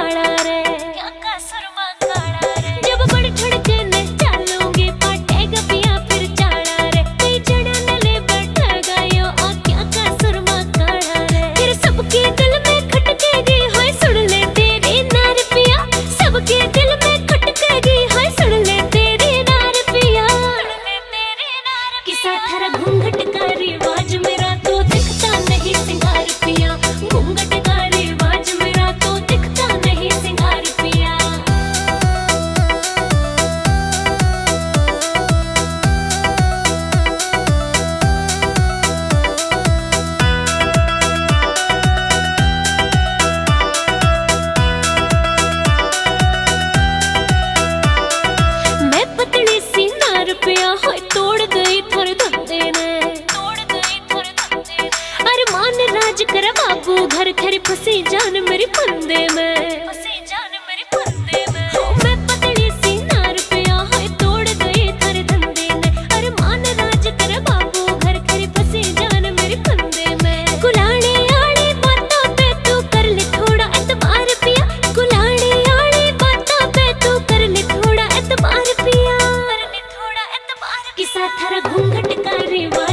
काड़ा रे, क्या का सुरमा काड़ा रे। जब बड़ छड़के ने चलूंगी पाटेगा पिया फिर चाड़ा रे। कई जड़ा ने ले बैठेगा यो आ क्या का सुरमा काड़ा रे। फिर सबके दिल में खटकेगी हाय सुन ले तेरी नार पिया। सबके दिल में खटकेगी हाय सुन ले तेरी नार पिया। किसा थारा घूंघट का रिवाज मेरा तो दिखता नहीं सिंगार पिया। घूंघट का रिवाज मेरा तो दिखता नहीं सिंगार पिया। मैं पतली सी नार पिया होय तोड़ गई थर धंधे ने। अरे मान राज कर बाबू घर खरी फंसी जान मेरी फंदे में। हो मैं पतली सी नार पिया होय तोड़ गई थर धंधे ने। अरे मान राज कर बाबू घर खरी फंसी जान मेरी फंदे में। कुलाड़ी आड़ी बातों पे तू कर ले थोड़ा एतबार पिया। कुलाड़ी आड़ी बातों पे तू कर ले थोड़ा एतबार पिया। किसा थारा घूंघट का रिवाज